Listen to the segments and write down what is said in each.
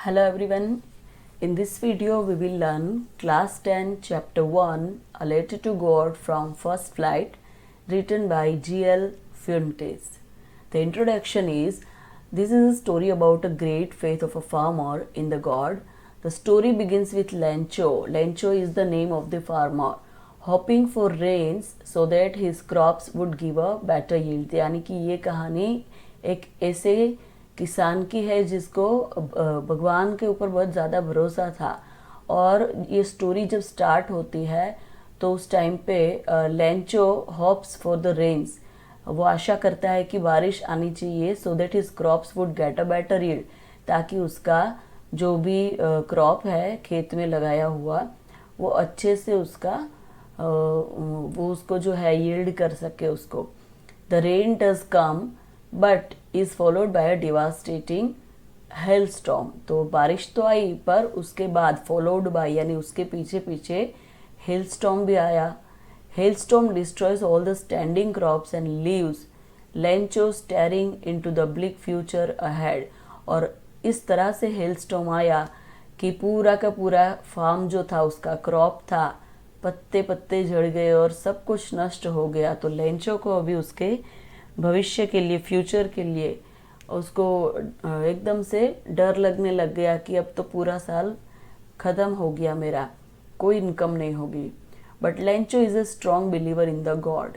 Hello everyone. In this video we will learn class 10 chapter 1 A Letter to God from First Flight written by G.L. Fuentes. The introduction is this is a story about a great faith of a farmer in the God. The story begins with Lencho. Lencho is the name of the farmer. Hoping for rains so that his crops would give a better yield. यानी कि ये कहानी एक ऐसे किसान की है जिसको भगवान के ऊपर बहुत ज़्यादा भरोसा था। और ये स्टोरी जब स्टार्ट होती है तो उस टाइम पे Lencho hopes for the rains, वो आशा करता है कि बारिश आनी चाहिए so that his crops would get a better yield, ताकि उसका जो भी क्रॉप है खेत में लगाया हुआ वो अच्छे से उसका वो उसको जो है यील्ड कर सके उसको। The rain does come but is followed by a devastating hello storm. तो बारिश तो आई पर उसके बाद फॉलोड बाय यानी उसके पीछे पीछे हेल स्टॉर्म भी आया। Hello storm destroys all the standing crops and leaves Lencho steering into the bleak future ahead. और इस तरह से हेल स्टॉर्म आया कि पूरा का पूरा फार्म जो था उसका क्रॉप था पत्ते पत्ते झड़ गए और सब कुछ नष्ट हो गया। तो लेंचो को अभी उसके भविष्य के लिए फ्यूचर के लिए उसको एकदम से डर लगने लग गया कि अब तो पूरा साल ख़त्म हो गया, मेरा कोई इनकम नहीं होगी। But Lencho is a strong believer in the god,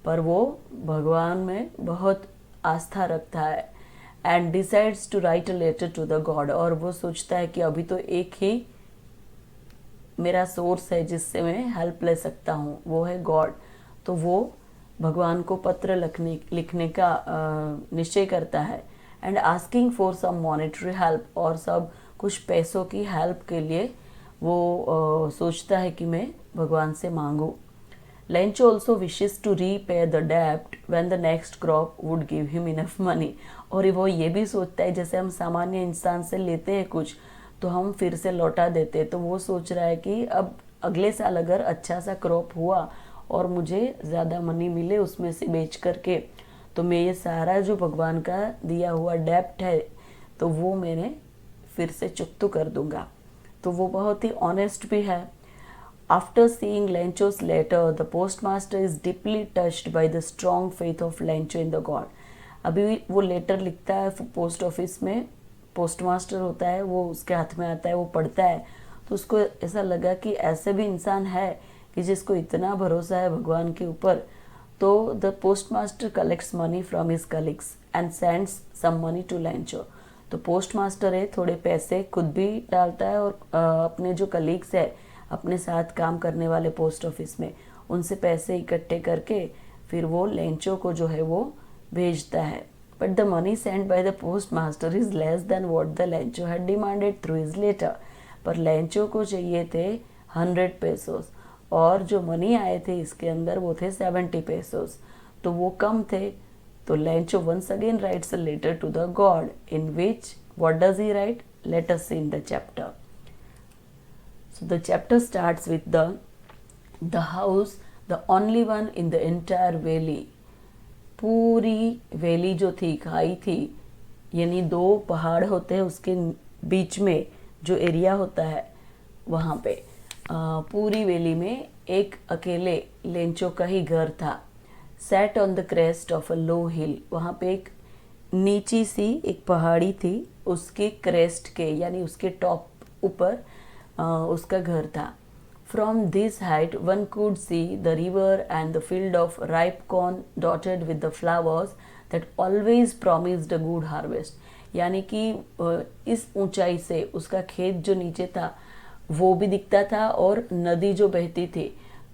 पर वो भगवान में बहुत आस्था रखता है। And decides to write a letter to the god, और वो सोचता है कि अभी तो एक ही मेरा सोर्स है जिससे मैं हेल्प ले सकता हूँ, वो है गॉड। तो वो भगवान को पत्र लिखने का निश्चय करता है। And asking for some monetary help, और सब कुछ पैसों की हेल्प के लिए वो सोचता है कि मैं भगवान से मांगूँ। Lencho also wishes to repay the डेब्ट when the next crop would give him enough money. और वो ये भी सोचता है जैसे हम सामान्य इंसान से लेते हैं कुछ तो हम फिर से लौटा देते, तो वो सोच रहा है कि अब अगले साल अगर अच्छा सा क्रॉप हुआ और मुझे ज़्यादा मनी मिले उसमें से बेच करके, तो मैं ये सारा जो भगवान का दिया हुआ डेब्ट है तो वो मैंने फिर से चुकता कर दूंगा। तो वो बहुत ही ऑनेस्ट भी है। After seeing Lencho's letter the post master is deeply touched by the strong faith of Lencho in the God. अभी वो लेटर लिखता है पोस्ट ऑफिस में, पोस्ट मास्टर होता है वो उसके हाथ में आता है, वो पढ़ता है तो उसको ऐसा लगा कि ऐसे भी इंसान है कि जिसको इतना भरोसा है भगवान के ऊपर। तो the post master collects money from his colleagues and sends some money to Lencho. तो पोस्ट मास्टर है थोड़े पैसे खुद भी डालता है और अपने जो कलीग्स है अपने साथ काम करने वाले पोस्ट ऑफिस में उनसे पैसे इकट्ठे करके फिर वो लेंचो को जो है वो भेजता है। But the money send by the post master is less than what the Lencho had demanded through his letter. पर लेंचो को चाहिए थे 100 पेसोस और जो मनी आए थे इसके अंदर वो थे 70 पेसोस, तो वो कम थे। तो Lencho once again writes a letter to the god in which what does he write, let us see in the chapter. So the chapter starts with the house the only one in the entire valley. पूरी valley जो थी खाई थी, यानी 2 पहाड़ होते हैं उसके बीच में जो एरिया होता है वहाँ पे पूरी वैली में एक अकेले लेंचो का ही घर था। Set on the crest of a low hill, वहाँ पे एक नीची सी एक पहाड़ी थी, उसके क्रेस्ट के यानी उसके टॉप ऊपर उसका घर था। From this height one could see the river and the field of ripe corn dotted with the flowers that always promised a good harvest. यानी कि इस ऊंचाई से उसका खेत जो नीचे था वो भी दिखता था और नदी जो बहती थी,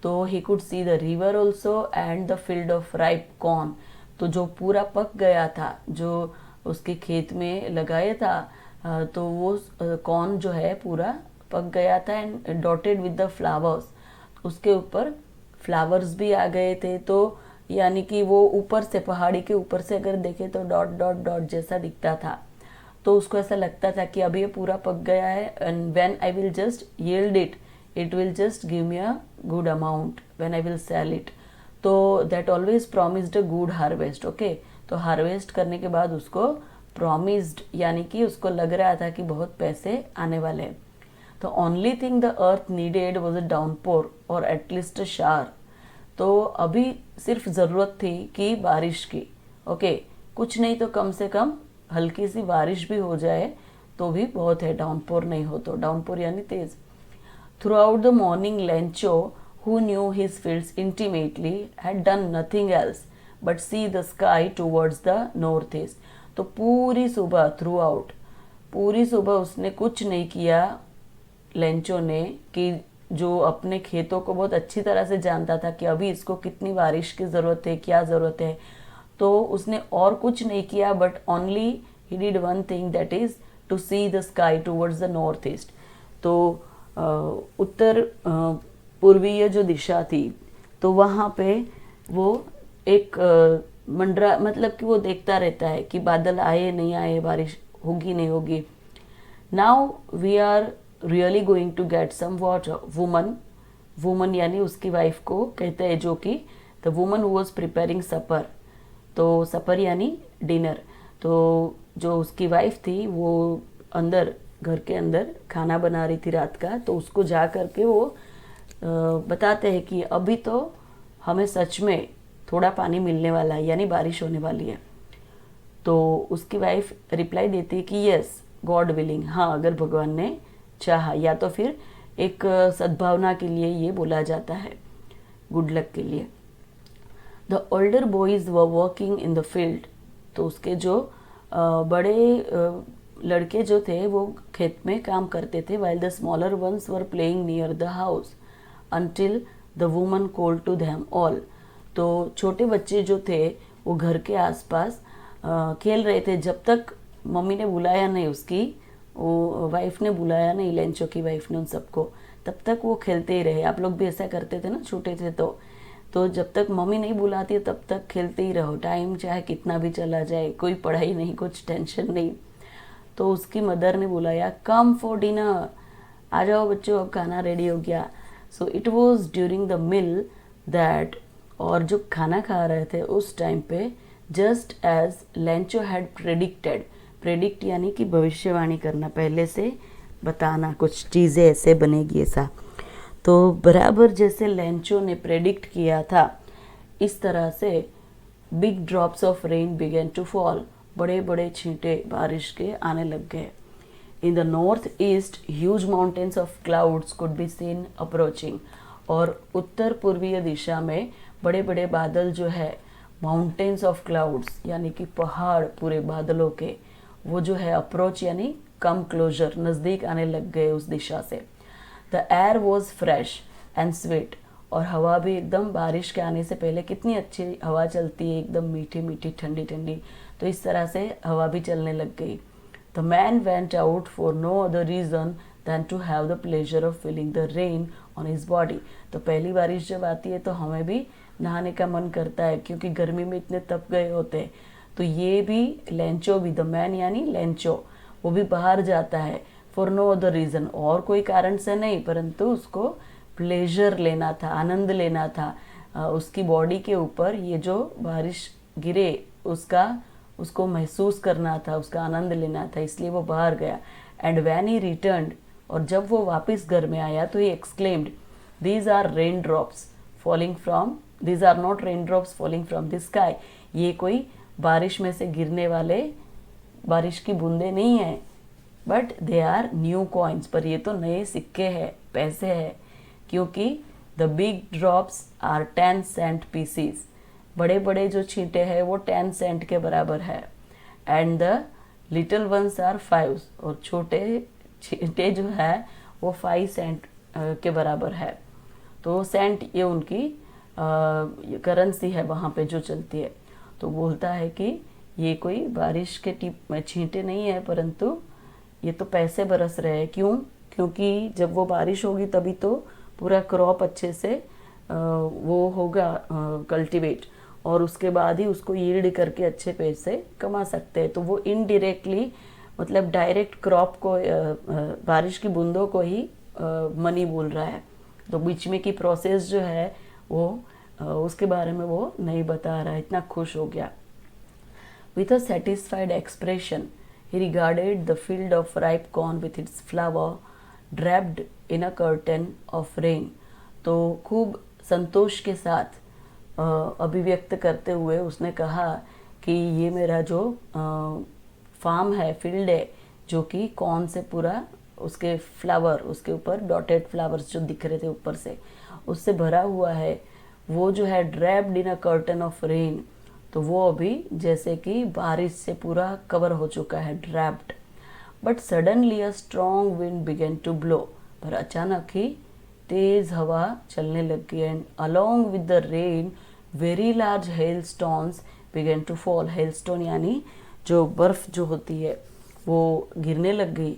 तो he could see the river also and the field of ripe corn. तो जो पूरा पक गया था जो उसके खेत में लगाया था तो वो कॉर्न जो है पूरा पक गया था and dotted with the flowers, उसके ऊपर फ्लावर्स भी आ गए थे। तो यानी कि वो ऊपर से पहाड़ी के ऊपर से अगर देखे तो डॉट डॉट डॉट जैसा दिखता था। तो उसको ऐसा लगता था कि अभी ये पूरा पक गया है and when I will just yield it will just give me a good amount when I will sell it. तो that always promised a good harvest. Okay, तो हार्वेस्ट करने के बाद उसको प्रॉमिस्ड, यानी कि उसको लग रहा था कि बहुत पैसे आने वाले हैं। तो only thing the earth needed was a downpour और एटलीस्ट अ शावर। तो अभी सिर्फ ज़रूरत थी कि बारिश की, ओके, कुछ नहीं तो कम से कम हल्की सी बारिश भी हो जाए तो भी बहुत है, डाउनपोर नहीं हो तो। डाउनपोर यानी तेज। Throughout the morning Lencho, who knew his fields intimately, had done nothing else but see the sky towards the northeast। तो पूरी सुबह, थ्रू आउट, पूरी सुबह उसने कुछ नहीं किया लेंचो ने, कि जो अपने खेतों को बहुत अच्छी तरह से जानता था कि अभी इसको कितनी बारिश की ज़रूरत है, क्या ज़रूरत है, तो उसने और कुछ नहीं किया but only he did one thing, that is to see the sky towards the north east. तो उत्तर पूर्वीय जो दिशा थी, तो वहाँ पे वो एक मंडरा, मतलब कि वो देखता रहता है कि बादल आए नहीं आए, बारिश होगी नहीं होगी। Now we are really going to get some water. Woman, woman यानी उसकी वाइफ को कहते हैं, जो कि the woman who was preparing supper. तो सपर यानी डिनर। तो जो उसकी वाइफ थी वो अंदर, घर के अंदर खाना बना रही थी रात का, तो उसको जा करके वो बताते हैं कि अभी तो हमें सच में थोड़ा पानी मिलने वाला है, यानी बारिश होने वाली है। तो उसकी वाइफ रिप्लाई देती है कि यस गॉड विलिंग, हाँ अगर भगवान ने चाहा, या तो फिर एक सद्भावना के लिए ये बोला जाता है, गुड लक के लिए। The older boys were working in the field. तो उसके जो बड़े लड़के जो थे वो खेत में काम करते थे, while the smaller ones were playing near the house until the woman called to them all। तो छोटे बच्चे जो थे वो घर के आसपास खेल रहे थे, जब तक मम्मी ने बुलाया नहीं, उसकी वो वाइफ ने बुलाया नहीं, लेंचो की वाइफ ने उन सबको, तब तक वो खेलते ही रहे। आप लोग भी ऐसा करते थे ना छोटे थे तो जब तक मम्मी नहीं बुलाती तब तक खेलते ही रहो, टाइम चाहे कितना भी चला जाए, कोई पढ़ाई नहीं, कुछ टेंशन नहीं। तो उसकी मदर ने बुलाया, कम फॉर डिनर, आ जाओ बच्चों अब खाना रेडी हो गया। So it was during the meal that, और जो खाना खा रहे थे उस टाइम पे, just as Lencho had predicted. Predict यानी कि भविष्यवाणी करना, पहले से बताना कुछ चीज़ें ऐसे बनेगी ऐसा। तो बराबर जैसे लेंचो ने प्रेडिक्ट किया था, इस तरह से big drops of rain began to fall. बड़े बड़े छींटे बारिश के आने लग गए। In the northeast, huge mountains of clouds could be seen approaching। और उत्तर पूर्वीय दिशा में बड़े बड़े बादल जो है, माउंटेन्स ऑफ क्लाउड्स यानी कि पहाड़ पूरे बादलों के, वो जो है अप्रोच यानी कम क्लोजर, नज़दीक आने लग गए उस दिशा से। The air was fresh and sweet. और हवा भी एकदम, बारिश के आने से पहले कितनी अच्छी हवा चलती है, एकदम मीठी मीठी ठंडी ठंडी, तो इस तरह से हवा भी चलने लग गई। The man went out for no other reason than to have the pleasure of feeling the rain on his body। तो पहली बारिश जब आती है तो हमें भी नहाने का मन करता है, क्योंकि गर्मी में इतने तप गए होते हैं। तो ये भी लेंचो भी, द मैन यानी लेंचो, वो भी बाहर जाता है फॉर नो अदर रीज़न, और कोई कारण से नहीं, परंतु उसको प्लेजर लेना था, आनंद लेना था उसकी बॉडी के ऊपर। ये जो बारिश गिरे उसको महसूस करना था, उसका आनंद लेना था, इसलिए वो बाहर गया। एंड वैन ही रिटर्न्ड, और जब वो वापस घर में आया तो he exclaimed, these are rain drops falling from, these are not rain drops falling from the sky. ये कोई बारिश में से गिरने वाले बारिश की बूंदे नहीं है, but they are new coins, पर ये तो नए सिक्के हैं, पैसे हैं, क्योंकि the big drops are 10 cent pieces. बड़े बड़े जो छींटे हैं वो 10 सेंट के बराबर है। And the little ones are 5, और छोटे छींटे जो है वो 5 सेंट के बराबर है। तो सेंट ये उनकी करेंसी है वहाँ पे जो चलती है। तो बोलता है कि ये कोई बारिश के छींटे नहीं है, परंतु ये तो पैसे बरस रहे हैं। क्यों? क्योंकि जब वो बारिश होगी तभी तो पूरा क्रॉप अच्छे से वो होगा कल्टीवेट, और उसके बाद ही उसको यील्ड करके अच्छे पैसे कमा सकते हैं। तो वो इनडायरेक्टली, मतलब डायरेक्ट क्रॉप को, बारिश की बूंदों को ही मनी बोल रहा है। तो बीच में की प्रोसेस जो है वो उसके बारे में वो नहीं बता रहा है, इतना खुश हो गया। With a satisfied expression, he regarded the field of ripe corn with its flower draped in a curtain of rain. तो खूब संतोष के साथ अभिव्यक्त करते हुए उसने कहा कि ये मेरा जो फार्म है, फील्ड है, जो कि कॉर्न से पूरा उसके फ्लावर, उसके ऊपर डॉटेड फ्लावर्स जो दिख रहे थे ऊपर से, उससे भरा हुआ है, वो जो है draped in a curtain of rain, तो वो अभी जैसे कि बारिश से पूरा कवर हो चुका है, draped. But suddenly a strong wind began to blow, पर अचानक ही तेज हवा चलने लग गई. And along with the rain very large hail stones began to fall. Hail stone यानी जो बर्फ जो होती है वो गिरने लग गई.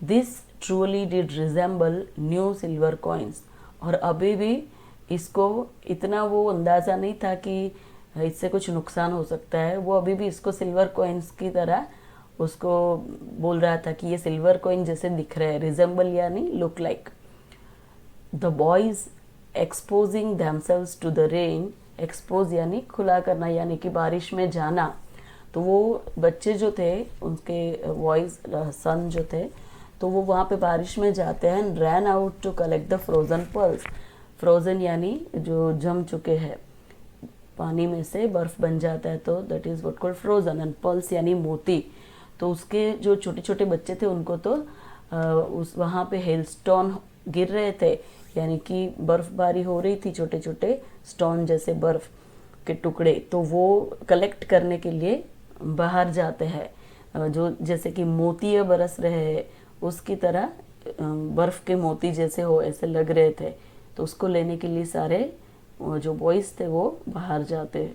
This truly did resemble new silver coins. और अभी भी इसको इतना वो अंदाज़ा नहीं था कि इससे कुछ नुकसान हो सकता है. वो अभी भी इसको सिल्वर कॉइन्स की तरह उसको बोल रहा था कि ये सिल्वर कॉइन जैसे दिख रहे हैं. रिजेंबल यानी look like. The boys exposing themselves to the rain. Expose यानी खुला करना, यानी कि बारिश में जाना. तो वो बच्चे जो थे, उनके बॉयज सन जो थे, तो वो वहाँ पे बारिश में जाते हैं. Ran out to collect the frozen pearls. Frozen यानी जो जम चुके हैं, पानी में से बर्फ बन जाता है, तो that is what called frozen. And pearls यानी मोती. तो उसके जो छोटे छोटे बच्चे थे उनको तो उस वहाँ पे हेलस्टोन गिर रहे थे, यानी कि बर्फबारी हो रही थी, छोटे छोटे स्टोन जैसे बर्फ के टुकड़े. तो वो कलेक्ट करने के लिए बाहर जाते हैं, जो जैसे कि मोती बरस रहे हैं उसकी तरह बर्फ के मोती जैसे हो, ऐसे लग रहे थे. तो उसको लेने के लिए सारे जो बॉयज थे वो बाहर जाते.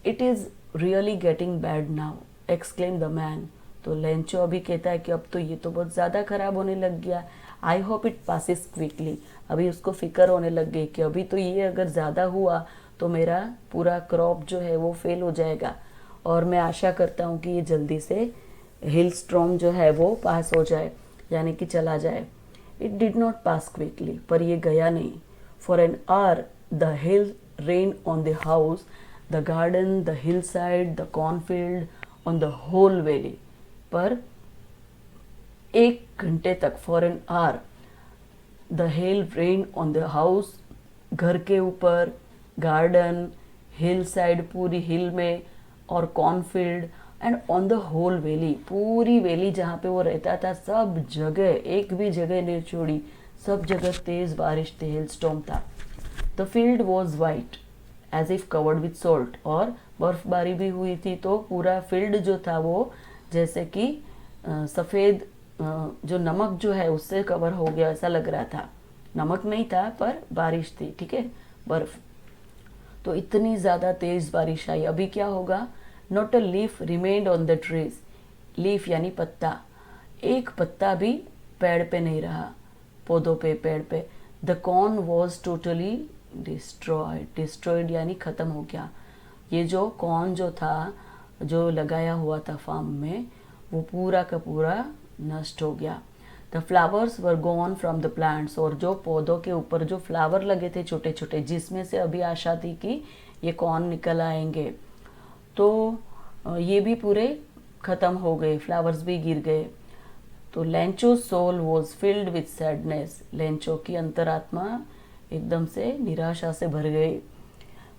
It is really getting bad now, exclaim the man. तो लेंचो अभी कहता है कि अब तो ये तो बहुत ज़्यादा ख़राब होने लग गया. I hope it passes quickly. अभी उसको फिक्र होने लग गई कि अभी तो ये अगर ज़्यादा हुआ तो मेरा पूरा क्रॉप जो है वो फेल हो जाएगा, और मैं आशा करता हूँ कि ये जल्दी से हिल स्ट्रॉम जो है वो पास हो जाए, यानी कि चला जाए. It did not pass quickly, पर ये गया नहीं. For an hour the hail rain on the house, the garden, the hillside, the cornfield, on the whole valley. पर 1 घंटे तक, for an hour, the hail rain on the house, घर के ऊपर, गार्डन, हिल साइड पूरी hill में, और cornfield, and on the whole valley, पूरी वैली जहाँ पे वो रहता था, सब जगह, एक भी जगह नहीं छोड़ी, सब जगह तेज बारिश थी, हेल स्टॉर्म था. The field was white as if covered with salt. और बर्फबारी भी हुई थी, तो पूरा फील्ड जो था वो जैसे कि सफ़ेद जो नमक जो है उससे कवर हो गया, ऐसा लग रहा था. नमक नहीं था पर बारिश थी, ठीक है, बर्फ. तो इतनी ज़्यादा तेज़ बारिश आई. अभी क्या होगा? Not a leaf remained on the trees. Leaf यानी पत्ता, एक पत्ता भी पेड़ पे नहीं रहा, पौधों पे, पेड़ पे. The corn was totally destroyed. Destroyed यानी ख़त्म हो गया. ये जो कॉर्न जो था, जो लगाया हुआ था फार्म में, वो पूरा का पूरा नष्ट हो गया. The flowers were gone from the plants. और जो पौधों के ऊपर जो फ्लावर लगे थे छोटे छोटे, जिसमें से अभी आशा थी कि ये कॉर्न निकल आएंगे, तो ये भी पूरे ख़त्म हो गए, फ्लावर्स भी गिर गए. तो Lencho soul was filled with sadness. Lencho की अंतरात्मा एकदम से निराशा से भर गई.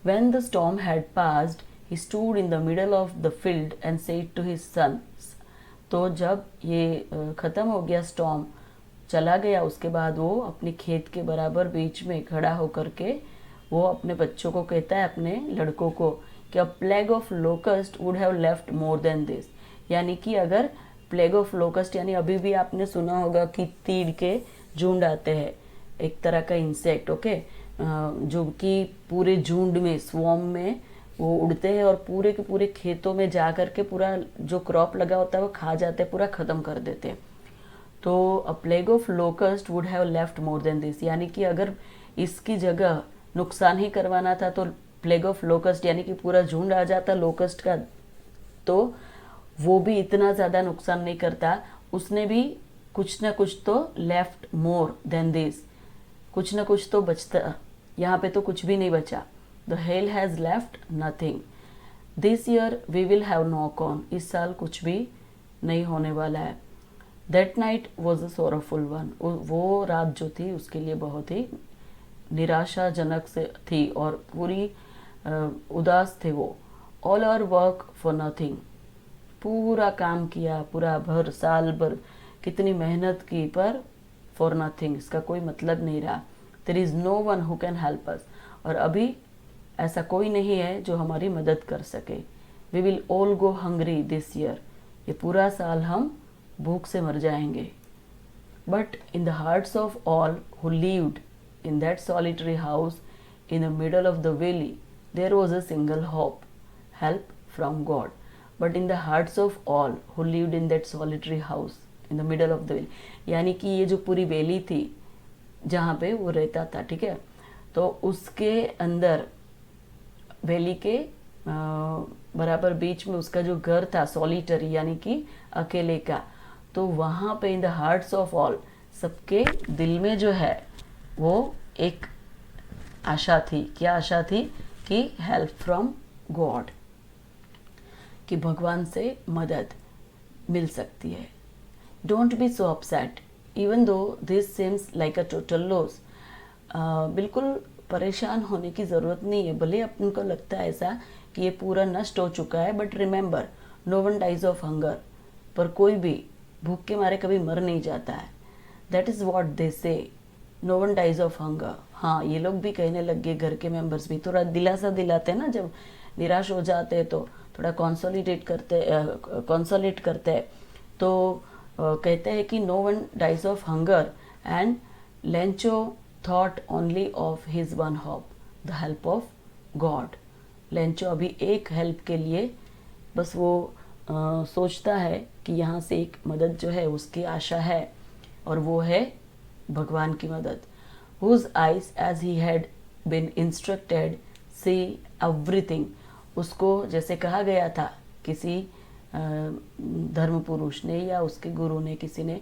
When the storm had passed, he stood in the middle of the field and said to his sons. तो जब ये ख़त्म हो गया, स्टॉर्म चला गया, उसके बाद वो अपने खेत के बराबर बीच में खड़ा होकर के वो अपने बच्चों को कहता है, अपने लड़कों को, कि अ plague of locust would have left more than this. यानी कि अगर प्लेग ऑफ लोकस्ट यानी अभी भी आपने सुना होगा कि तीड़ के झुंड आते हैं, एक तरह का इंसेक्ट, ओके, जो कि पूरे झुंड में, स्वॉर्म में वो उड़ते हैं और पूरे के पूरे खेतों में जा कर के पूरा जो क्रॉप लगा होता है वो खा जाते हैं, पूरा ख़त्म कर देते हैं. तो अ plague of locust would have left more than this. यानी कि अगर इसकी जगह नुकसान ही करवाना था तो प्लेग ऑफ लोकस्ट यानी कि पूरा झुंड आ जाता लोकस्ट का, तो वो भी इतना ज़्यादा नुकसान नहीं करता. उसने भी कुछ ना कुछ तो लेफ्ट मोर देन दिस, कुछ ना कुछ तो बचता. यहाँ पे तो कुछ भी नहीं बचा. The hail has left nothing. This year we will have no corn, इस साल कुछ भी नहीं होने वाला है। That night was a sorrowful one, वो रात जो थी उसके लिए बहुत ही निराशाजनक से थी और पूरी उदास थे वो। All our work for nothing, पूरा काम किया, पूरा भर साल भर कितनी मेहनत की, पर फॉर नथिंग, इसका कोई मतलब नहीं रहा। There is no one who can help us, और अभी ऐसा कोई नहीं है जो हमारी मदद कर सके। We will all go hungry this year, ये पूरा साल हम भूख से मर जाएंगे। But in the hearts of all who lived in that solitary house in the middle of the valley, there was a single hope, help from God. But in the hearts of all who lived in that solitary house in the middle of the valley, यानी कि ये जो पूरी valley थी जहाँ पे वो रहता था, ठीक है, तो उसके अंदर वैली के बराबर बीच में उसका जो घर था सॉलिटरी यानी कि अकेले का, तो वहाँ पे इन द हार्ट्स ऑफ ऑल, सबके दिल में जो है वो एक आशा थी। क्या आशा थी? कि हेल्प फ्रॉम गॉड, कि भगवान से मदद मिल सकती है। Don't be so upset even though this seems like a total loss. बिल्कुल परेशान होने की ज़रूरत नहीं है, भले अपन को लगता है ऐसा कि ये पूरा नष्ट हो चुका है, but remember no one dies of hunger, पर कोई भी भूख के मारे कभी मर नहीं जाता है। That is what they say, no one dies of hunger. हाँ, ये लोग भी कहने लग गए, घर के मेंबर्स भी थोड़ा दिलासा दिलाते हैं ना, जब निराश हो जाते हैं तो थोड़ा कंसोलिडेट करते हैं तो कहते हैं कि no one dies of hunger and Lencho thought only of his one hope, the help of God. Lencho अभी एक हेल्प के लिए बस वो सोचता है कि यहाँ से एक मदद जो है उसकी आशा है, और वो है भगवान की मदद। Whose eyes as he had been instructed see everything, उसको जैसे कहा गया था किसी धर्म पुरुष ने या उसके गुरु ने, किसी ने,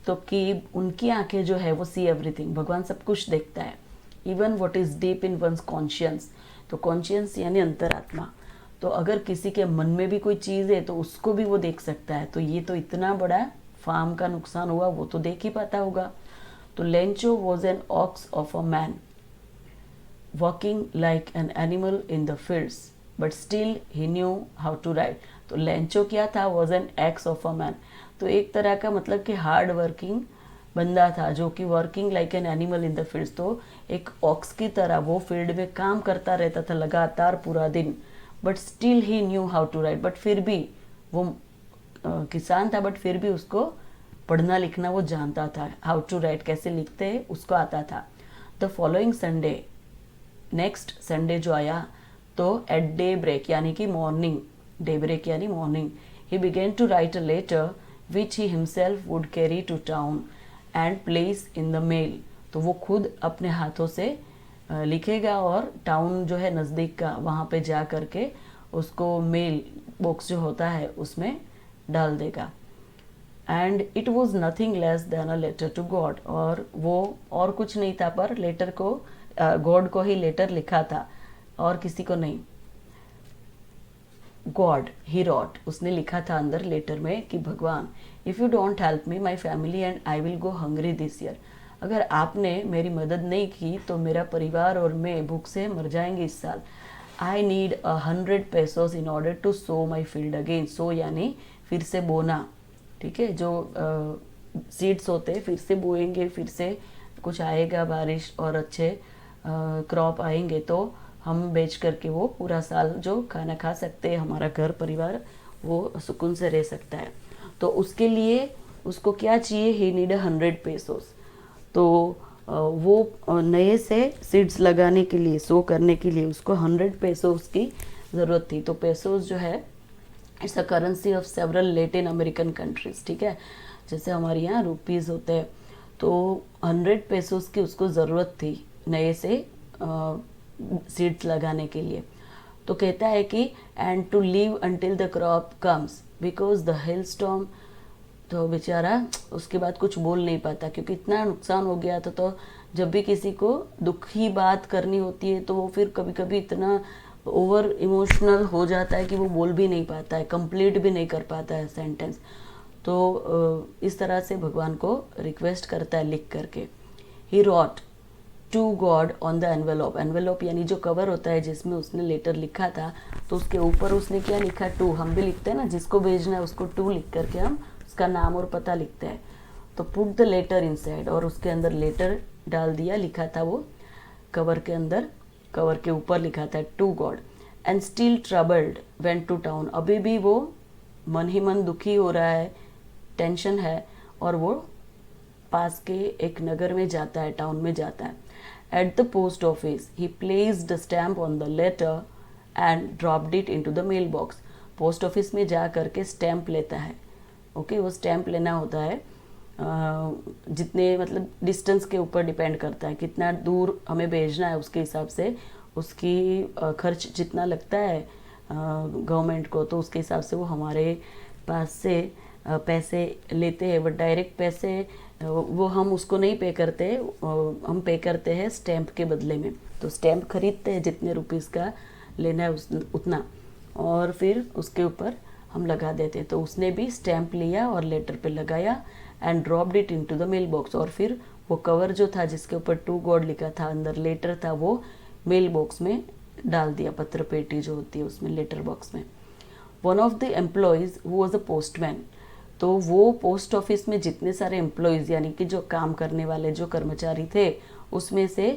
तो कि उनकी आंखें जो है वो सी एवरीथिंग, भगवान सब कुछ देखता है। Even what is deep in one's conscience, तो कॉन्शियंस यानी अंतरात्मा, तो अगर किसी के मन में भी कोई चीज़ है तो उसको भी वो देख सकता है। तो ये तो इतना बड़ा फार्म का नुकसान हुआ, वो तो देख ही पाता होगा। तो Lencho was an ox of a man working like an animal in the fields but still he knew how to write. तो लेंचो क्या था? Was an ox of a man, तो एक तरह का मतलब कि हार्ड वर्किंग बंदा था जो कि working like an animal in the fields, तो एक ऑक्स की तरह वो फील्ड में काम करता रहता था लगातार पूरा दिन। But still he knew how to write, but फिर भी वो किसान था, बट फिर भी उसको पढ़ना लिखना वो जानता था। हाउ टू राइट, कैसे लिखते हैं, उसको आता था। The following Sunday, next Sunday जो आया, तो एट डे ब्रेक यानी कि मॉर्निंग, डे ब्रेक यानी morning, he began to write a letter which he himself would carry to town and place in the mail. तो वो खुद अपने हाथों से लिखेगा और टाउन जो है नज़दीक का, वहाँ पे जा करके उसको मेल बॉक्स जो होता है उसमें डाल देगा। And it was nothing less than a letter to God, और वो और कुछ नहीं था पर लेटर को, गॉड को ही लेटर लिखा था और किसी को नहीं। गॉड ही रॉट, उसने लिखा था अंदर लेटर में कि भगवान, if you don't help me my family and I will go hungry this year, अगर आपने मेरी मदद नहीं की तो मेरा परिवार और मैं भूख से मर जाएंगे इस साल। I need 100 pesos in order to sow my field again. So यानी फिर से बोना, ठीक है, जो सीड्स होते हैं फिर से बोएंगे, फिर से कुछ आएगा बारिश और अच्छे क्रॉप आएंगे तो हम बेच करके वो पूरा साल जो खाना खा सकते हैं, हमारा घर परिवार वो सुकून से रह सकता है। तो उसके लिए उसको क्या चाहिए? ही नीड 100 pesos। तो वो नए से सीड्स लगाने के लिए, सो करने के लिए उसको 100 pesos की ज़रूरत थी। तो पेसोस जो है it's a currency of several Latin American countries, ठीक है, जैसे हमारे यहाँ रुपीज़ होते हैं। तो 100 pesos की उसको ज़रूरत थी नए से सीड्स लगाने के लिए। तो कहता है कि and to live until the crop comes because the hailstorm. तो बेचारा उसके बाद कुछ बोल नहीं पाता क्योंकि इतना नुकसान हो गया था। तो जब भी किसी को दुखी बात करनी होती है तो वो फिर कभी कभी इतना ओवर इमोशनल हो जाता है कि वो बोल भी नहीं पाता है, कंप्लीट भी नहीं कर पाता है सेंटेंस। तो इस तरह से भगवान को रिक्वेस्ट करता है लिख करके। He wrote to God on the envelope. Envelope यानी जो कवर होता है जिसमें उसने लेटर लिखा था, तो उसके ऊपर उसने क्या लिखा, टू। हम भी लिखते हैं ना, जिसको भेजना है उसको टू लिख करके हम उसका नाम और पता लिखते हैं। तो पुट द लेटर इनसाइड, और उसके अंदर लेटर डाल दिया, लिखा था वो कवर के अंदर, कवर के ऊपर लिखा था to God. And still troubled went to town. अभी भी वो मन ही मन दुखी हो रहा है, टेंशन है, और वो पास के एक नगर में जाता है, टाउन में जाता है। At the post office he placed the stamp on the letter and dropped it into the mail box. Post office में जा करके स्टैम्प लेता है। ओके, वो स्टैम्प लेना होता है जितने मतलब डिस्टेंस के ऊपर डिपेंड करता है, कितना दूर हमें भेजना है उसके हिसाब से, उसकी खर्च जितना लगता है गवर्नमेंट को, तो उसके हिसाब से वो हमारे पास से पैसे लेते हैं। बट डायरेक्ट पैसे वो हम उसको नहीं पे करते, हम पे करते हैं स्टैम्प के बदले में। तो स्टैम्प खरीदते हैं, जितने रुपीस का लेना है उतना, और फिर उसके ऊपर हम लगा देते। तो उसने भी स्टैम्प लिया और लेटर पे लगाया and dropped it into the mail box. और फिर वो कवर जो था जिसके ऊपर टू गॉड लिखा था, अंदर लेटर था, वो मेल बॉक्स में डाल दिया, पत्र पेटी जो होती है उसमें, लेटर बॉक्स में। One of the employees who was a postman. तो वो पोस्ट ऑफिस में जितने सारे एम्प्लॉयज़ यानी कि जो काम करने वाले जो कर्मचारी थे, उसमें से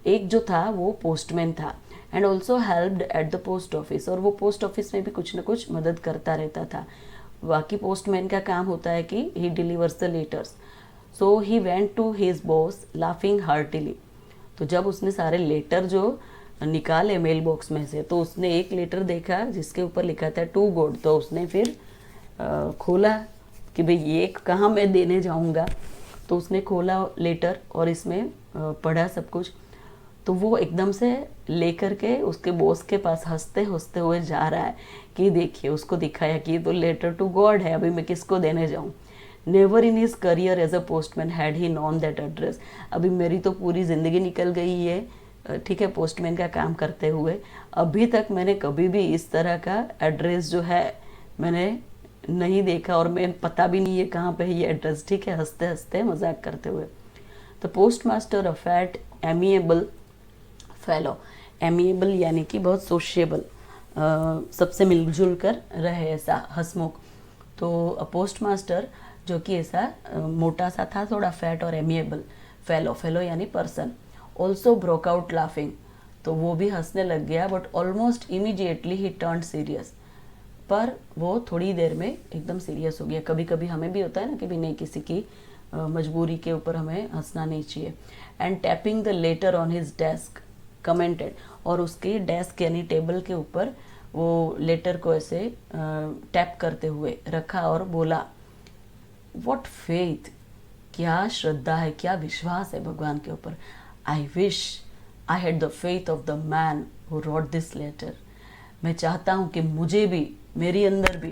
एक जो था वो पोस्टमैन था। And also helped eight the post office. और वो पोस्ट ऑफिस में भी कुछ ना कुछ मदद करता रहता था। बाकी पोस्टमैन का काम होता है कि he delivers the letters. So he went to his boss laughing heartily. तो जब उसने सारे लेटर जो निकाले मेल बॉक्स में से, तो उसने एक लेटर देखा जिसके ऊपर लिखा था टू गॉड। तो उसने फिर खोला कि भाई ये कहाँ मैं देने जाऊँगा। तो उसने खोला लेटर और इसमें पढ़ा सब कुछ। तो वो एकदम से लेकर के उसके बॉस के पास हंसते हंसते हुए जा रहा है कि देखिए, उसको दिखाया कि ये तो लेटर टू गॉड है, अभी मैं किसको देने जाऊँ। Never in his career as a postman had he known that address. अभी मेरी तो पूरी ज़िंदगी निकल गई है, ठीक है, पोस्टमैन का काम करते हुए, अभी तक मैंने कभी भी इस तरह का एड्रेस जो है मैंने नहीं देखा, और मैं पता भी नहीं है कहाँ पे है ये एड्रेस, ठीक है, हंसते हंसते मजाक करते हुए। The post master a fat amiable fellow. Amiable यानी कि बहुत सोशिएबल, सबसे मिलजुल कर रहे, ऐसा हंसमुख। तो पोस्ट मास्टर जो कि ऐसा मोटा सा था थोड़ा, फैट और एमिएबल। फेलो, फेलो यानी person. Also broke out laughing. तो वो भी हंसने लग गया, but almost immediately he turn serious. पर वो थोड़ी देर में एकदम सीरियस हो गया। कभी कभी हमें भी होता है ना कि भी नहीं, किसी की मजबूरी के ऊपर हमें हंसना नहीं चाहिए। And tapping the later on his desk commented. और उसके डेस्क यानी टेबल के ऊपर वो लेटर को ऐसे टैप करते हुए रखा और बोला, व्हाट फेथ, क्या श्रद्धा है, क्या विश्वास है भगवान के ऊपर। I wish I had the faith of the man who wrote this letter. मैं चाहता हूँ कि मुझे भी, मेरे अंदर भी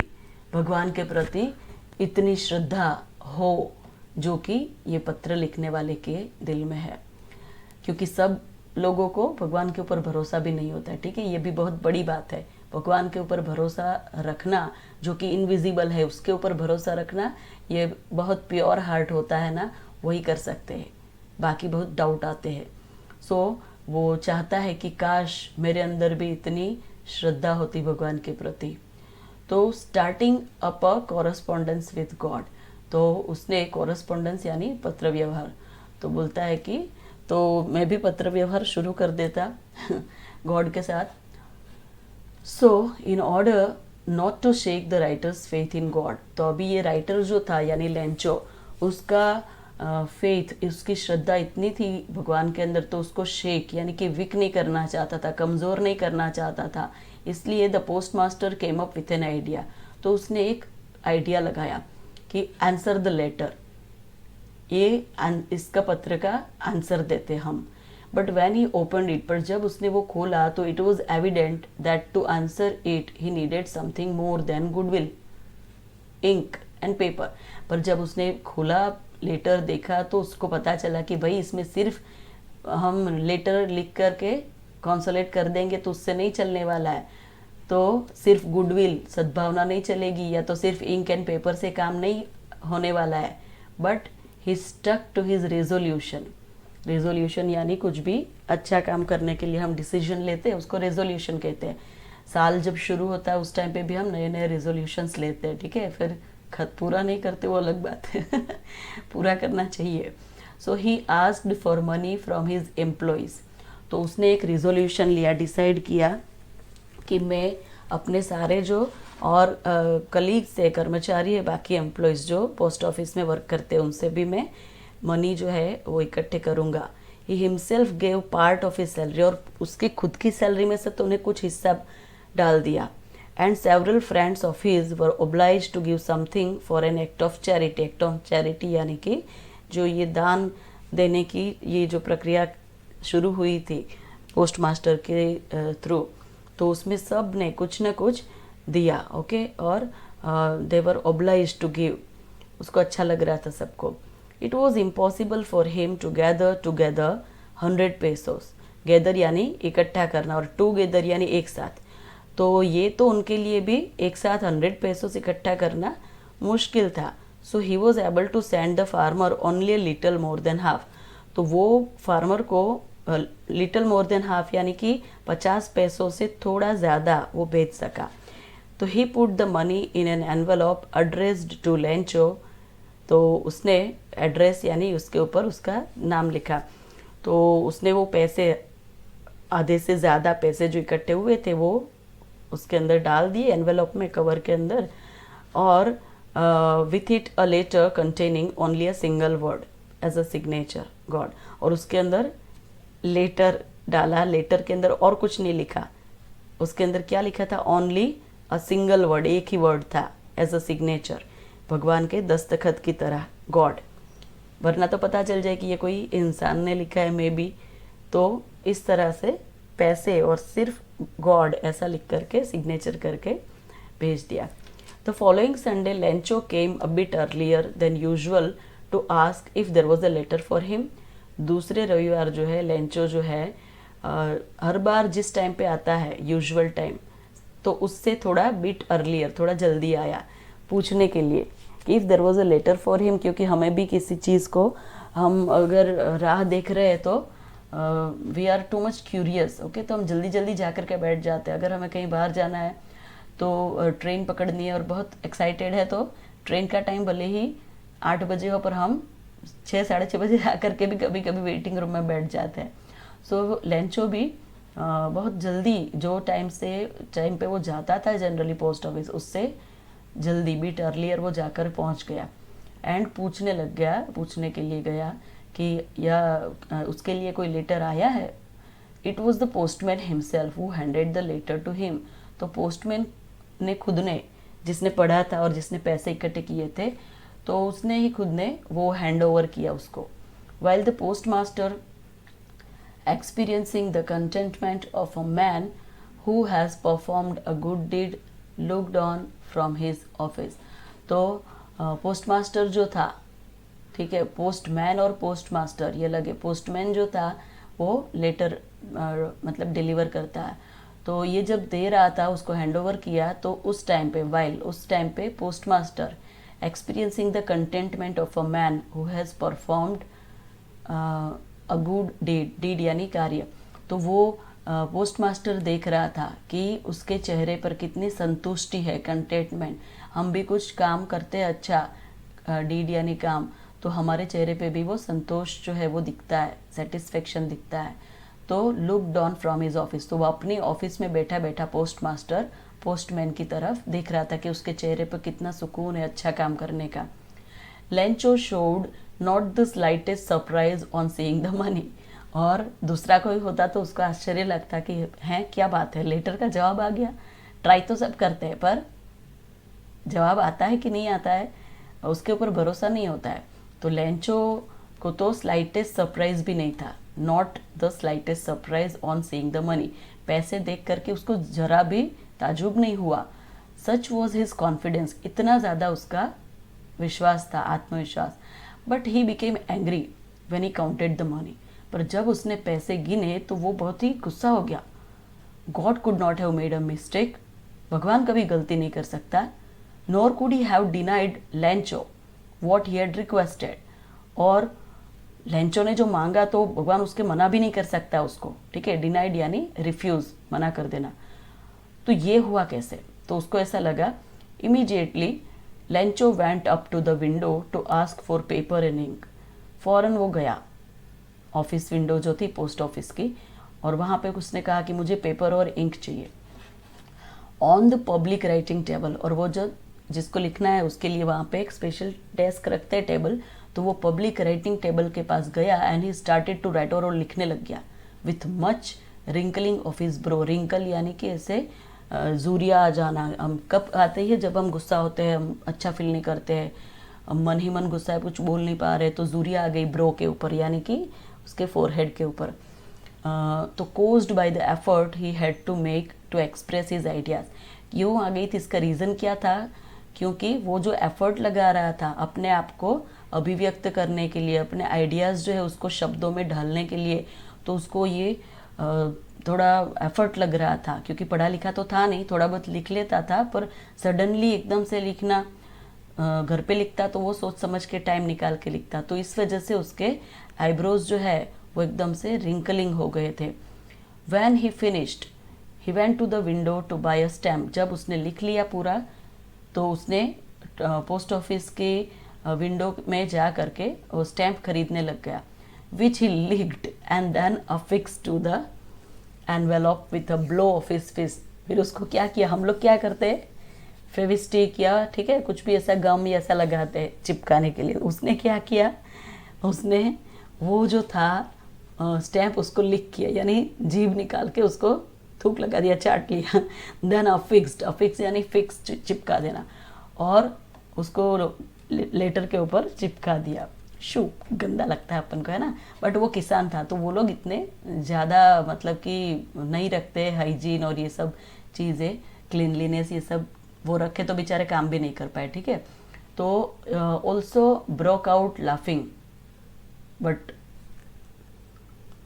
भगवान के प्रति इतनी श्रद्धा हो जो कि ये पत्र लिखने वाले के दिल में है। क्योंकि सब लोगों को भगवान के ऊपर भरोसा भी नहीं होता है, ठीक है, ये भी बहुत बड़ी बात है। भगवान के ऊपर भरोसा रखना, जो कि इनविजिबल है, उसके ऊपर भरोसा रखना, ये बहुत प्योर हार्ट होता है ना, वही कर सकते हैं, बाकी बहुत डाउट आते हैं। सो वो चाहता है कि काश मेरे अंदर भी इतनी श्रद्धा होती भगवान के प्रति। तो starting up a correspondence with God. तो उसने कॉरस्पॉन्डेंस यानी पत्र व्यवहार, तो बोलता है कि तो मैं भी पत्र व्यवहार शुरू कर देता गॉड के साथ। So in order not to shake the writer's faith in God. तो अभी ये राइटर जो था यानी लेंचो, उसका फेथ, उसकी श्रद्धा इतनी थी भगवान के अंदर, तो उसको शेक यानी कि वीक नहीं करना चाहता था, कमज़ोर नहीं करना चाहता था। इसलिए the post master came up with an idea. तो उसने एक आइडिया लगाया कि आंसर द लेटर, ये इसका पत्र का आंसर देते हम। But when he opened it, पर जब उसने वो खोला तो it was evident that to answer it he needed something more than goodwill, ink and paper. पर जब उसने खोला, लेटर देखा, तो उसको पता चला कि भाई इसमें सिर्फ हम लेटर लिख करके कंसोलेट कर देंगे तो उससे नहीं चलने वाला है। तो सिर्फ गुडविल, सद्भावना नहीं चलेगी, या तो सिर्फ इंक एंड पेपर से काम नहीं होने वाला है। But he stuck to his resolution. Resolution यानी कुछ भी अच्छा काम करने के लिए हम डिसीजन लेते हैं, उसको रेजोल्यूशन कहते हैं। साल जब शुरू होता है उस टाइम पे भी हम नए नए रेजोल्यूशंस लेते हैं, ठीक है। फिर खत पूरा नहीं करते वो अलग बात है पूरा करना चाहिए। So he asked for money from his employees. तो उसने एक रेजोल्यूशन लिया, डिसाइड किया कि मैं अपने सारे जो और कलीग्स है, कर्मचारी है, बाकी एम्प्लॉयज़ जो पोस्ट ऑफिस में वर्क करते हैं, उनसे भी मैं मनी जो है वो इकट्ठे करूँगा। He himself gave part of his salary, और उसकी खुद की सैलरी में से तो उन्हें कुछ हिस्सा डाल दिया। And several friends of his were obliged to give something for an act of charity. Act of charity यानी कि जो ये दान देने की ये जो प्रक्रिया शुरू हुई थी पोस्ट मास्टर के थ्रू, तो उसमें सब ने कुछ न कुछ दिया, ओके। और they were obliged to give, उसको अच्छा लग रहा था सबको। It was impossible for him to gather together 100 pesos. Gather यानी इकट्ठा करना, और टुगेदर यानी एक साथ। तो ये तो उनके लिए भी एक साथ 100 पेसोस इकट्ठा करना मुश्किल था। So he was able to send the farmer only a little more than half. तो वो फार्मर को लिटल मोर देन हाफ यानी कि 50 पैसों से थोड़ा ज़्यादा वो भेज सका। तो he put the money in an envelope addressed to Lencho. तो उसने एड्रेस यानी उसके ऊपर उसका नाम लिखा। तो उसने वो पैसे, आधे से ज़्यादा पैसे जो इकट्ठे हुए थे वो उसके अंदर डाल दिए, एनवेलप में, कवर के अंदर। और with it a letter containing only a single word as a signature God. और उसके अंदर लेटर डाला, लेटर के अंदर और कुछ नहीं लिखा, उसके अंदर क्या लिखा था, ओनली अ सिंगल वर्ड, एक ही वर्ड था, एज अ सिग्नेचर, भगवान के दस्तखत की तरह, गॉड। वरना तो पता चल जाए कि ये कोई इंसान ने लिखा है मे बी। तो इस तरह से पैसे और सिर्फ गॉड ऐसा लिख करके सिग्नेचर करके भेज दिया। The following Sunday Lencho came a bit earlier than usual to ask if there was a letter for him. दूसरे रविवार जो है लेंचो जो है हर बार जिस टाइम पे आता है यूजुअल टाइम, तो उससे थोड़ा बिट अर्लियर, थोड़ा जल्दी आया पूछने के लिए if there was a letter for him. क्योंकि हमें भी किसी चीज़ को हम अगर राह देख रहे हैं तो we are too much curious, okay. तो हम जल्दी जल्दी जा कर के बैठ जाते हैं। अगर हमें कहीं बाहर जाना है तो ट्रेन पकड़नी है और बहुत एक्साइटेड है, तो ट्रेन का टाइम भले ही 8 बजे हो पर हम 6 साढ़े 6 बजे आकर के भी कभी कभी वेटिंग रूम में बैठ जाते हैं। सो लेंचो भी बहुत जल्दी, जो टाइम पे वो जाता था जनरली पोस्ट ऑफिस, उससे जल्दी बिट अर्लियर वो जाकर पहुंच गया। एंड पूछने के लिए गया कि या उसके लिए कोई लेटर आया है। It was the postman himself who handed the letter to him. तो पोस्टमैन ने खुद ने, जिसने पढ़ा था और जिसने पैसे इकट्ठे किए थे, तो उसने ही खुद ने वो हैंड ओवर किया उसको। While the post master experiencing the contentment of a man who has performed a good deed looked on from his office। तो पोस्ट मास्टर जो था, ठीक है, पोस्टमैन और पोस्ट मास्टर ये लगे। पोस्टमैन जो था वो लेटर मतलब डिलीवर करता है, तो ये जब दे रहा था, उसको हैंड ओवर किया, तो उस टाइम पे उस टाइम पे postmaster experiencing the contentment of a man who has performed a good deed यानी कार्य। तो वो पोस्ट मास्टर देख रहा था कि उसके चेहरे पर कितनी संतुष्टि है, कंटेंटमेंट। हम भी कुछ काम करते हैं अच्छा, डीड यानी काम, तो हमारे चेहरे पे भी वो संतोष जो है वो दिखता है, सेटिस्फेक्शन दिखता है। तो look down from his office, तो वो अपनी ऑफिस में बैठा बैठा पोस्ट मास्टर पोस्टमैन की तरफ देख रहा था कि उसके चेहरे पर कितना सुकून है अच्छा काम करने का। Lencho showed not the slightest surprise on seeing the money. और दूसरा कोई होता तो उसको आश्चर्य लगता कि हैं क्या बात है, लेटर का जवाब आ गया। ट्राई तो सब करते हैं पर जवाब आता है कि नहीं आता है उसके ऊपर भरोसा नहीं होता है। तो लेंचो को तो स्लाइटेस्ट सरप्राइज भी नहीं था, not the slightest surprise on seeing the money. पैसे देख करके उसको जरा भी ताजुब नहीं हुआ। सच वॉज हिज कॉन्फिडेंस, इतना ज़्यादा उसका विश्वास था, आत्मविश्वास। But he became angry when he counted the money. पर जब उसने पैसे गिने तो वो बहुत ही गुस्सा हो गया। God could not have made a mistake, भगवान कभी गलती नहीं कर सकता। Nor could he have denied Lencho what he had requested, और लेंचो ने जो मांगा तो भगवान उसके मना भी नहीं कर सकता उसको, ठीक है। डिनाइड यानी रिफ्यूज, मना कर देना। तो ये हुआ कैसे? तो उसको ऐसा लगा, immediately Lencho went up to the window to ask for paper and ink. फौरन वो गया ऑफिस विंडो जो थी पोस्ट ऑफिस की, और वहाँ पे उसने कहा कि मुझे पेपर और इंक चाहिए। On the public writing table, और वो जो जिसको लिखना है उसके लिए वहाँ पे एक स्पेशल डेस्क रखते हैं टेबल, तो वो पब्लिक राइटिंग टेबल के पास गया and he started to write, और वो लिखने लग गया with much wrinkling of his brow. Wrinkle यानी कि ऐसे जूरिया आ जाना। हम कब आते हैं? जब हम गुस्सा होते हैं, हम अच्छा फील नहीं करते हैं, हम मन ही मन गुस्सा है, कुछ बोल नहीं पा रहे, तो जूरिया आ गई ब्रो के ऊपर, यानी कि उसके फोरहेड के ऊपर। तो caused by the effort he had to make to express his ideas. क्यों आ गई थी? इसका रीज़न क्या था? क्योंकि वो जो एफर्ट लगा रहा था अपने आप को अभिव्यक्त करने के लिए, अपने आइडियाज़ जो है उसको शब्दों में ढालने के लिए, तो उसको ये थोड़ा एफर्ट लग रहा था, क्योंकि पढ़ा लिखा तो था नहीं, थोड़ा बहुत लिख लेता था, पर सडनली एकदम से लिखना, घर पे लिखता तो वो सोच समझ के टाइम निकाल के लिखता, तो इस वजह से उसके आईब्रोज जो है वो एकदम से रिंकलिंग हो गए थे। When he finished he went to the window to buy a stamp. जब उसने लिख लिया पूरा तो उसने पोस्ट ऑफिस के विंडो में जा करके वो स्टैम्प खरीदने लग गया, which he licked and then affix to the envelope with a blow of his fist. फिर उसको क्या किया? हम लोग क्या करते हैं, फेविस्टिक या ठीक है कुछ भी ऐसा गम या ऐसा लगाते हैं चिपकाने के लिए। उसने क्या किया? उसने वो जो था स्टैम्प उसको लिख किया, यानी जीभ निकाल के उसको थूक लगा दिया, चाट लिया। देन अफिक्स्ड, अफिक्स यानी फिक्स, चिपका देना, और उसको लेटर के ऊपर चिपका दिया। शू गंदा लगता है अपन को, है ना, बट वो किसान था तो वो लोग इतने ज़्यादा मतलब कि नहीं रखते हाइजीन और ये सब चीज़ें, क्लीनलीनेस ये सब वो रखे तो बेचारे काम भी नहीं कर पाए, ठीक है। तो also broke out laughing, but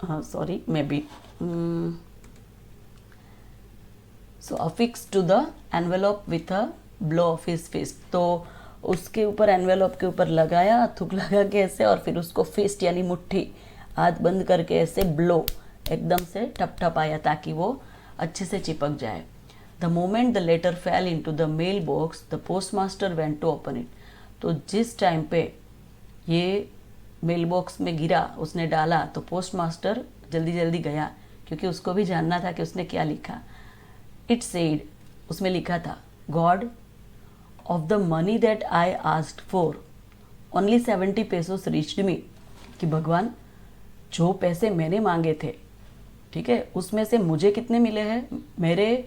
sorry may be so affix to the envelope with a blow of his fist. तो उसके ऊपर एनवेलप के ऊपर लगाया, थूक लगा के ऐसे, और फिर उसको फिस्ट यानी मुट्ठी, हाथ बंद करके ऐसे ब्लो एकदम से टप टप आया ताकि वो अच्छे से चिपक जाए। The moment the letter fell into the mail box the post master went to open it. तो जिस टाइम पे ये मेल बॉक्स में गिरा, उसने डाला, तो पोस्ट मास्टर जल्दी जल्दी गया, क्योंकि उसको भी जानना था कि उसने क्या लिखा। इट सेड, उसमें लिखा था, God of the money that I asked for, only 70 pesos reached me। कि भगवान जो पैसे मैंने मांगे थे, ठीक है, उसमें से मुझे कितने मिले हैं?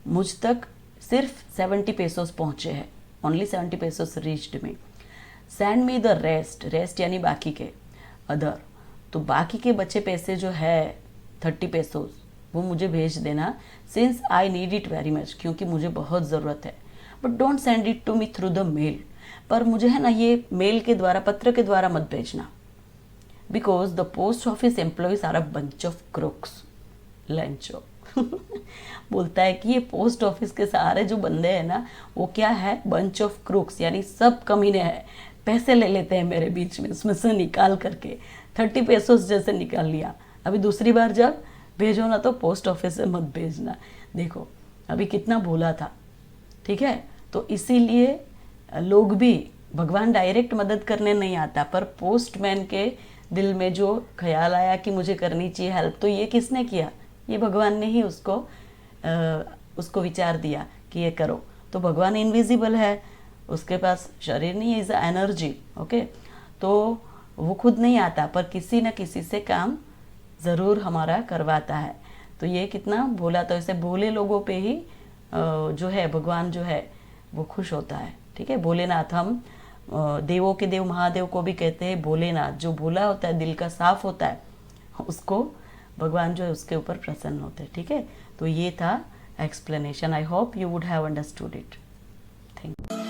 मुझ तक सिर्फ 70 पेसोस पहुँचे हैं, only 70 pesos reached me। send me the rest, rest यानी बाकी के, अदर, तो बाकी के बचे पैसे जो है 30 पेसोस वो मुझे भेज देना, since I need it very much, क्योंकि मुझे बहुत ज़रूरत है। But don't send it to me through the mail, पर मुझे है ना ये मेल के द्वारा, पत्र के द्वारा मत भेजना, because the post office employees are a bunch of crooks. Lencho बोलता है कि ये पोस्ट ऑफिस के सारे जो बंदे हैं ना, वो क्या है? बंच ऑफ क्रूक्स, यानी सब कमीने हैं, पैसे ले लेते हैं मेरे बीच में, उसमें से निकाल करके 30 पेसोस जैसे निकाल लिया। अभी दूसरी बार जब भेजो ना तो पोस्ट ऑफिस से मत भेजना। देखो अभी कितना भोला था, ठीक है। तो इसीलिए लोग भी, भगवान डायरेक्ट मदद करने नहीं आता, पर पोस्टमैन के दिल में जो ख्याल आया कि मुझे करनी चाहिए हेल्प, तो ये किसने किया? ये भगवान ने ही उसको विचार दिया कि ये करो। तो भगवान इनविजिबल है, उसके पास शरीर नहीं है, इज अ एनर्जी, ओके। तो वो खुद नहीं आता, पर किसी न किसी से काम ज़रूर हमारा करवाता है। तो ये कितना भोला, तो ऐसे भोले लोगों पे ही जो है भगवान जो है वो खुश होता है, ठीक है। भोलेनाथ, हम देवों के देव महादेव को भी कहते हैं भोलेनाथ। जो भोला होता है, दिल का साफ होता है, उसको भगवान जो है उसके ऊपर प्रसन्न होते हैं, ठीक है। तो ये था explanation. I hope you would have understood it. Thank you.